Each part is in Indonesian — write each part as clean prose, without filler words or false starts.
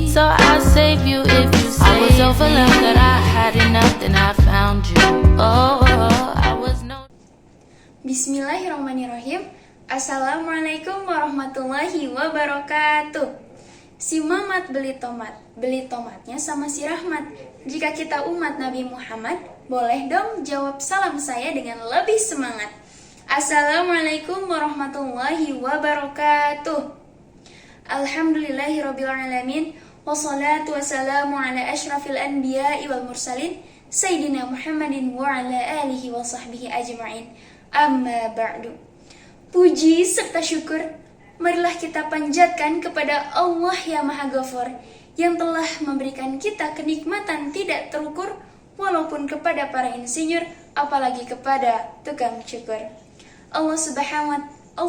So I'll save you if you say I was overwhelmed that I had enough, then I found you. Oh, I was no. Bismillahirrahmanirrahim. Assalamualaikum warahmatullahi wabarakatuh. Si Mamat beli tomatnya sama si Rahmat. Jika kita umat Nabi Muhammad, boleh dong jawab salam saya dengan lebih semangat. Assalamualaikum warahmatullahi wabarakatuh. Alhamdulillahirrabbilalamin. Wassalatu wassalamu ala ashrafil anbiya'i wal mursalin Sayyidina Muhammadin wa ala alihi wa sahbihi ajma'in. Amma ba'du. Puji serta syukur marilah kita panjatkan kepada Allah yang Maha Ghafur, yang telah memberikan kita kenikmatan tidak terukur, walaupun kepada para insinyur, apalagi kepada tukang cukur. Allah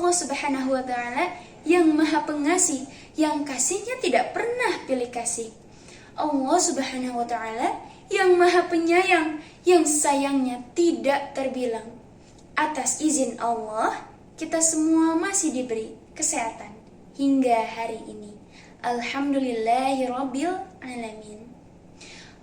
subhanahu wa ta'ala yang Maha Pengasih, yang kasihnya tidak pernah pilih kasih. Allah subhanahu wa ta'ala yang Maha Penyayang, yang sayangnya tidak terbilang. Atas izin Allah, kita semua masih diberi kesehatan hingga hari ini. Alhamdulillahirabbil alamin.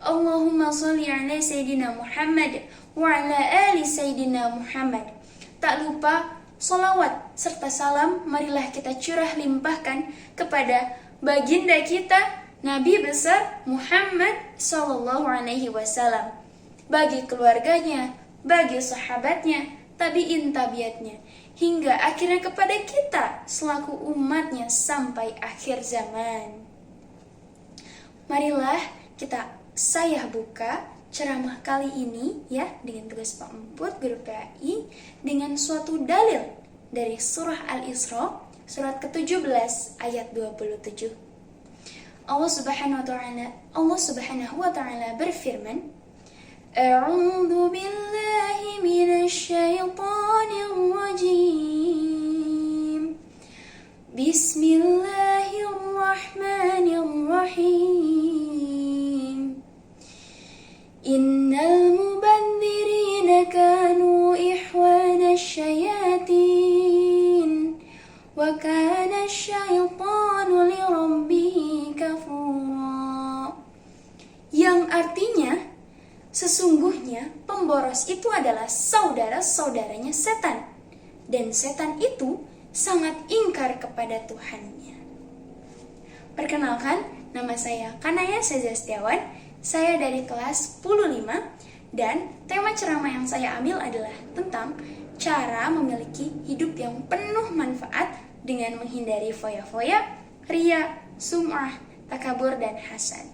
Allahumma sholli ala Sayyidina Muhammad wa ala ali Sayyidina Muhammad. Tak lupa sholawat serta salam marilah kita curah limpahkan kepada baginda kita Nabi besar Muhammad sallallahu alaihi wasallam, bagi keluarganya, bagi sahabatnya, tabi'in tabiatnya, hingga akhirnya kepada kita selaku umatnya sampai akhir zaman. Marilah saya buka ceramah kali ini ya dengan tugas Pak Emput Guru PAI dengan suatu dalil dari surah Al-Isra surat ke-17 ayat 27. Allah Subhanahu wa ta'ala berfirman, A'udzu billahi minasy syaithanir rajim. Bismillahirrahmanirrahim. Innal mubadzirina kanu ikhwana syayatin wa kana syaitanu lirabbih kafura. Yang artinya, sesungguhnya pemboros itu adalah saudara-saudaranya setan, dan setan itu sangat ingkar kepada Tuhannya. Perkenalkan, nama saya Kanaya Seza Setiawan, saya dari kelas 10-5, dan tema ceramah yang saya ambil adalah tentang cara memiliki hidup yang penuh manfaat dengan menghindari foya-foya, riya, sum'ah, takabur, dan hasad.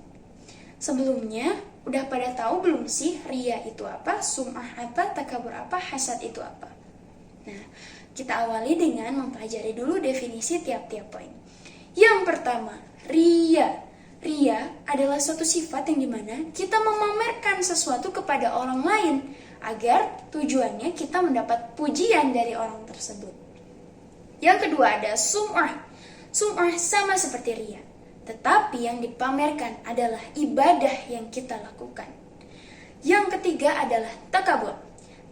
Sebelumnya, udah pada tahu belum sih riya itu apa, sum'ah apa, takabur apa, hasad itu apa? Nah, kita awali dengan mempelajari dulu definisi tiap-tiap poin. Yang pertama, riya. Riya adalah suatu sifat yang dimana kita memamerkan sesuatu kepada orang lain agar tujuannya kita mendapat pujian dari orang tersebut. Yang kedua ada sum'ah. Sum'ah sama seperti riya, tetapi yang dipamerkan adalah ibadah yang kita lakukan. Yang ketiga adalah takabur.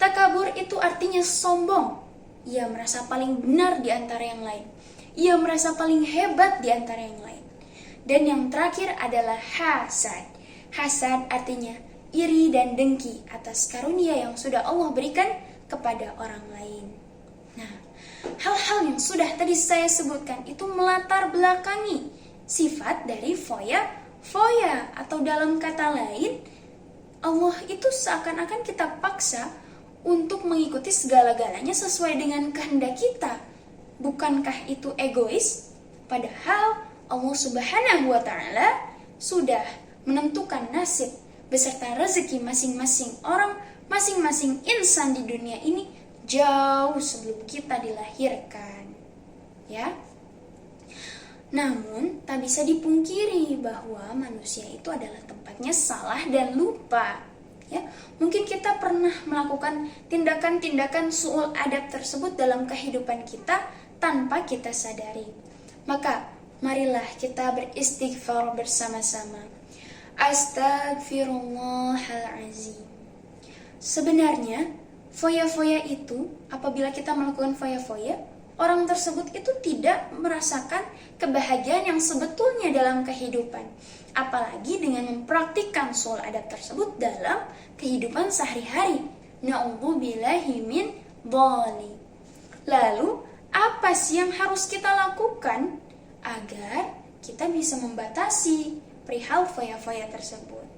Takabur itu artinya sombong. Ia merasa paling benar di antara yang lain. Ia merasa paling hebat di antara yang lain. Dan yang terakhir adalah hasad. Hasad artinya iri dan dengki atas karunia yang sudah Allah berikan kepada orang lain. Nah, hal-hal yang sudah tadi saya sebutkan itu melatar belakangi sifat dari foya, atau dalam kata lain, Allah itu seakan-akan kita paksa untuk mengikuti segala-galanya sesuai dengan kehendak kita. Bukankah itu egois? Padahal Allah Subhanahu wa ta'ala sudah menentukan nasib beserta rezeki masing-masing orang, masing-masing insan di dunia ini jauh sebelum kita dilahirkan. Ya. Namun, tak bisa dipungkiri bahwa manusia itu adalah tempatnya salah dan lupa. Ya, mungkin kita pernah melakukan tindakan-tindakan su'ul adab tersebut dalam kehidupan kita tanpa kita sadari. Maka, marilah kita beristighfar bersama-sama. Astagfirullahalazim. Sebenarnya, foya-foya itu, apabila kita melakukan foya-foya, orang tersebut itu tidak merasakan kebahagiaan yang sebetulnya dalam kehidupan. Apalagi dengan mempraktikkan sul adab tersebut dalam kehidupan sehari-hari. Na'udzubillahi min dzalik. Lalu, apa sih yang harus kita lakukan agar kita bisa membatasi perihal foya-foya tersebut?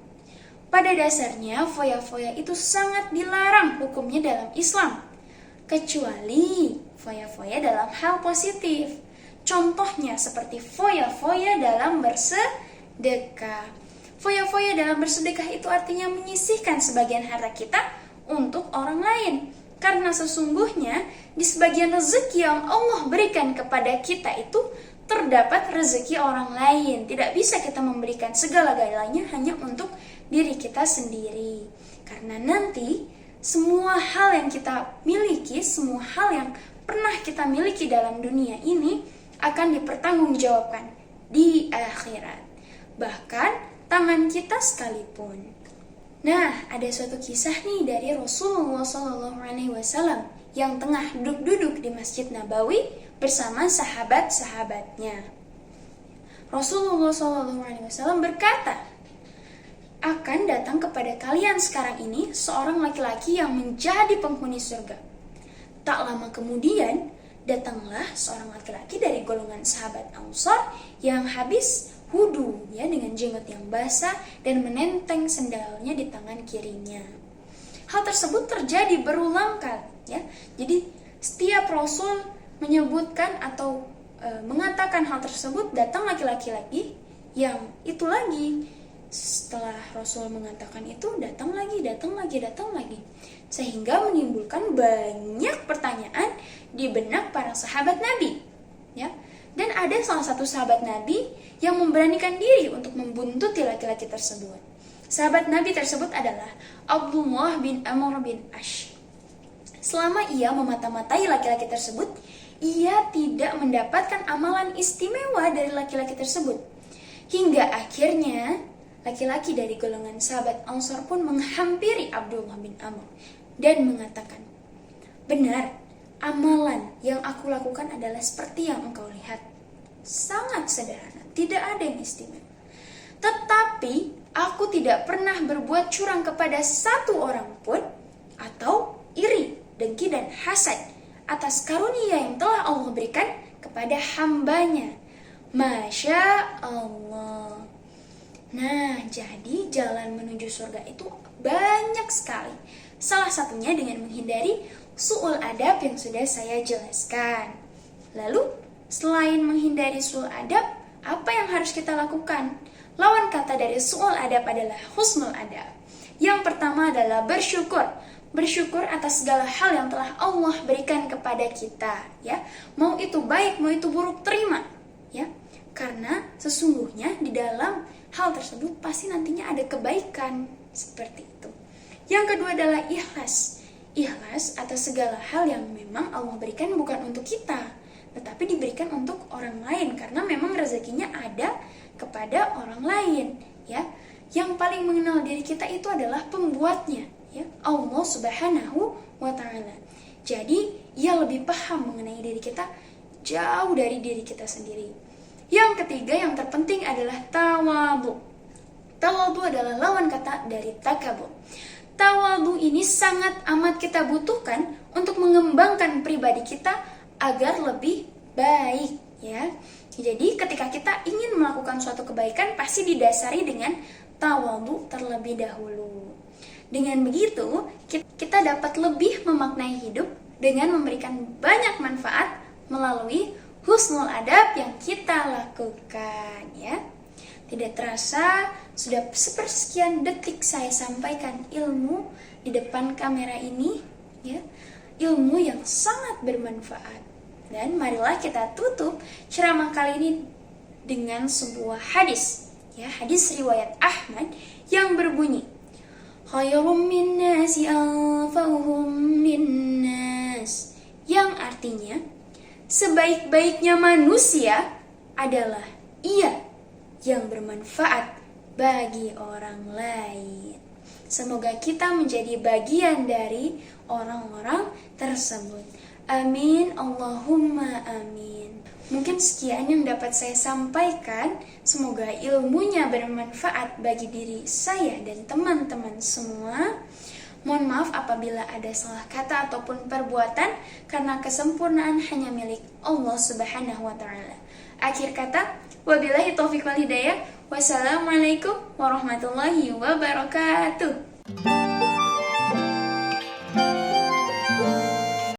Pada dasarnya, foya-foya itu sangat dilarang hukumnya dalam Islam, kecuali foya-foya dalam hal positif. Contohnya seperti foya-foya dalam bersedekah. Foya-foya dalam bersedekah itu artinya menyisihkan sebagian harta kita untuk orang lain. Karena sesungguhnya di sebagian rezeki yang Allah berikan kepada kita itu terdapat rezeki orang lain. Tidak bisa kita memberikan segala-galanya hanya untuk diri kita sendiri. Karena nanti semua hal yang kita miliki, semua hal yang pernah kita miliki dalam dunia ini akan dipertanggungjawabkan di akhirat. Bahkan tangan kita sekalipun. Nah, ada suatu kisah nih dari Rasulullah SAW yang tengah duduk-duduk di Masjid Nabawi bersama sahabat-sahabatnya. Rasulullah SAW berkata, akan datang kepada kalian sekarang ini seorang laki-laki yang menjadi penghuni surga. Tak lama kemudian, datanglah seorang laki-laki dari golongan sahabat Ansar yang habis wudu ya dengan jenggot yang basah dan menenteng sendalnya di tangan kirinya. Hal tersebut terjadi berulang kali ya. Jadi setiap Rasul menyebutkan atau mengatakan hal tersebut, datang laki-laki lagi yang itu lagi. Setelah Rasul mengatakan itu, datang lagi. Sehingga menimbulkan banyak pertanyaan di benak para sahabat Nabi. Ya. Dan ada salah satu sahabat Nabi yang memberanikan diri untuk membuntuti laki-laki tersebut. Sahabat Nabi tersebut adalah Abdullah bin Amr bin Ash. Selama ia memata-matai laki-laki tersebut, ia tidak mendapatkan amalan istimewa dari laki-laki tersebut. Hingga akhirnya laki-laki dari golongan sahabat Ansar pun menghampiri Abdullah bin Amr dan mengatakan, benar, amalan yang aku lakukan adalah seperti yang engkau lihat. Sangat sederhana, tidak ada yang istimewa. Tetapi aku tidak pernah berbuat curang kepada satu orang pun, atau iri, dengki dan hasad atas karunia yang telah Allah berikan kepada hambanya. Masya Allah. Nah, jadi jalan menuju surga itu banyak sekali. Salah satunya dengan menghindari su'ul adab yang sudah saya jelaskan. Lalu, selain menghindari su'ul adab, apa yang harus kita lakukan? Lawan kata dari su'ul adab adalah husnul adab. Yang pertama adalah bersyukur. Bersyukur atas segala hal yang telah Allah berikan kepada kita, ya. Mau itu baik, mau itu buruk, terima, ya. Karena sesungguhnya di dalam hal tersebut pasti nantinya ada kebaikan, seperti itu. Yang kedua adalah ikhlas. Ikhlas atas segala hal yang memang Allah berikan bukan untuk kita, tetapi diberikan untuk orang lain, karena memang rezekinya ada kepada orang lain, ya. Yang paling mengenal diri kita itu adalah pembuatnya, ya, Allah Subhanahu wa Ta'ala. Jadi ia lebih paham mengenai diri kita jauh dari diri kita sendiri. Yang ketiga yang terpenting adalah tawadhu. Tawadhu adalah lawan kata dari takabur. Tawadhu ini sangat amat kita butuhkan untuk mengembangkan pribadi kita agar lebih baik, ya. Jadi ketika kita ingin melakukan suatu kebaikan pasti didasari dengan tawadhu terlebih dahulu. Dengan begitu, kita dapat lebih memaknai hidup dengan memberikan banyak manfaat melalui husnul adab yang kita lakukan, ya. Tidak terasa sudah sepersekian detik saya sampaikan ilmu di depan kamera ini, ya. Ilmu yang sangat bermanfaat. Dan marilah kita tutup ceramah kali ini dengan sebuah hadis, ya, hadis riwayat Ahmad yang berbunyi, khairum minnasi anfa'uhum linnas, yang artinya sebaik-baiknya manusia adalah ia yang bermanfaat bagi orang lain. Semoga kita menjadi bagian dari orang-orang tersebut. Amin, Allahumma amin. Mungkin sekian yang dapat saya sampaikan. Semoga ilmunya bermanfaat bagi diri saya dan teman-teman semua. Mohon maaf apabila ada salah kata ataupun perbuatan, karena kesempurnaan hanya milik Allah Subhanahu wa Ta'ala. Akhir kata, wabillahi taufiq wal hidayah. Wassalamualaikum warahmatullahi wabarakatuh.